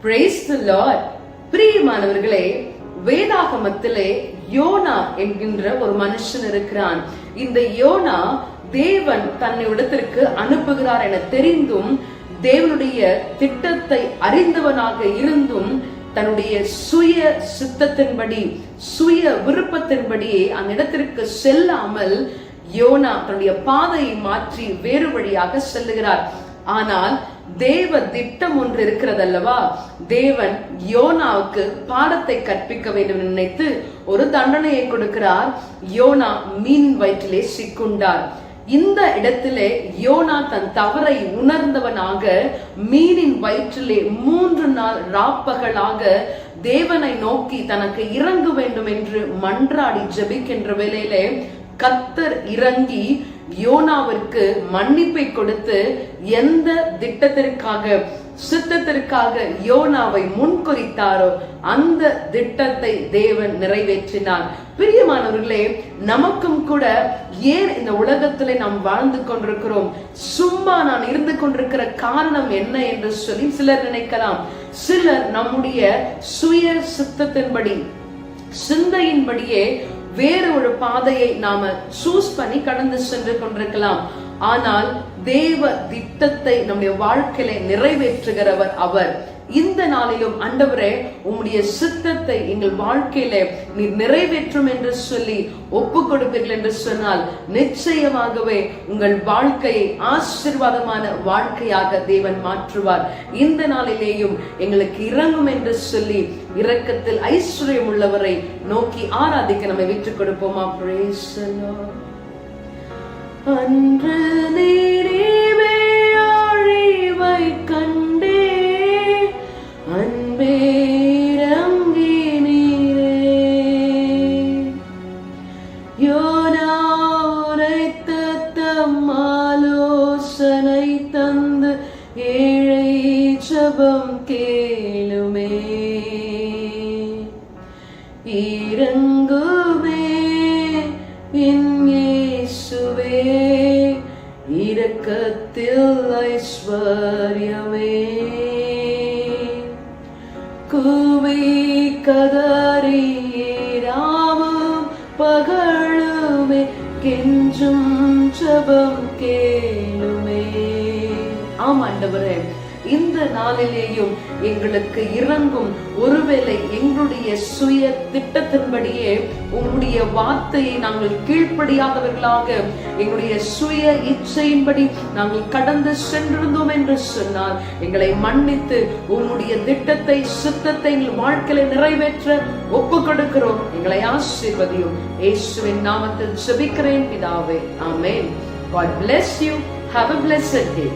Praise the Lord. பிரியமானவர்களே, வேதாகமத்திலே YONO என்கின்ற ஒரு மனுஷன் இருக்கிறான். இந்த யோனா தேவன் தன்னிடத்திற்கு அனுப்புகிறார் என தெரிந்தும், தேவனுடைய திட்டத்தை அறிந்தவனாக இருந்தும், தன்னுடைய சுய சித்தத்தின்படி சுய விருப்பத்தின்படியே அந்த இடத்திற்கு செல்லாமல் யோனா தன்னுடைய பாதையை மாற்றி வேறு வழியாக செல்லுகிறார். ஆனால் தேவ திட்டம் ஒன்று இருக்கிறது அல்லவா? தேவன் யோனாவுக்கு பாடத்தை கற்பிக்க வேண்டும் நினைத்து ஒரு தண்டனையை கொடுக்கிறார். யோனா மீன் வயிற்றிலே சிக்குண்டார். இந்த இடத்திலே யோனா தன் தவறை உணர்ந்தவனாக மீனின் வயிற்றிலே 3 நாள் ராப்பகலாக தேவனை நோக்கி தனக்கு இறங்க வேண்டும் என்று மன்றாடி ஜெபிக்கின்ற வேளையிலே கர்த்தர் இறங்கி யோனாவிற்கு மன்னிப்பை கொடுத்து எந்த திட்டத்திற்காக சித்தத்திற்காக யோனாவை முன்குறித்தாரோ அந்த திட்டத்தை தேவன் நிறைவேற்றினார். பிரியமானவர்களே, நமக்கும் கூட ஏன் இந்த உலகத்திலே நாம் வாழ்ந்து கொண்டிருக்கிறோம், சும்மா நான் இருந்து கொண்டிருக்கிற காரணம் என்ன என்று சொல்லி சிலர் நினைக்கலாம். சிலர் நம்முடைய சுய சித்தத்தின்படி சிந்தையின்படியே வேறு ஒரு பாதையை நாம சூஸ் பண்ணி கடந்து சென்று கொண்டிருக்கலாம். ஆனால் தேவ திட்டத்தை நம்முடைய வாழ்க்கையில நிறைவேற்றுகிறவர் அவர். இந்த நாளிலும் ஆண்டவரே, உம்முடைய சித்தத்தை எங்கள் வாழ்க்கையில நீர் நிறைவேற்றும் என்று சொல்லி ஒப்பு கொடுப்பீர்கள் என்று சொன்னால் நிச்சயமாகவே உங்கள் வாழ்க்கையை ஆசீர்வாதமான வாழ்க்கையாக தேவன் மாற்றுவார். இந்த நாளிலேயும் எங்களுக்கு இறங்கும் என்று சொல்லி இரக்கத்தில் ஐஸ்வர்யம் உள்ளவரை நோக்கி ஆராதிக்க நம்மை விட்டுக் கொடுப்போமா? Praise the Lord. அன்று நீரே அழிவை கண்டே அன்பே இறங்கி நீரே, யோனா உரைத்த தம் ஆலோசனை தந்து ஏழை ஜெபம் கேளுமே, இறங்குமே என் இயேசுவே, இரக்கத்தில் ஐஸ்வர்யமே, கூவி கதறியே ராவும் பகலுமே கெஞ்சும் ஜெபம் கேளுமே. ஆமாண்டவரே, இந்த நாளிலேயும் எங்களுக்கு இறங்கும். ஒருவேளை எங்களுடைய சுய திட்டத்தின்படியே உங்களுடைய வார்த்தையை நாங்கள் கீழ்ப்படியாதவர்களாக எங்களுடைய சுய இச்சையின்படி நாங்கள் கடந்து சென்றிருந்தோம் என்று சொன்னால் எங்களை மன்னித்து உங்களுடைய திட்டத்தை சித்தத்தை எங்கள் வாழ்க்கையில நிறைவேற்ற ஒப்பு கொடுக்கிறோம். எங்களை ஆசீர்வதியும். இயேசுவின் நாமத்தில் ஜெபிக்கிறேன் பிதாவே, ஆமென். God bless you. Have a blessed day.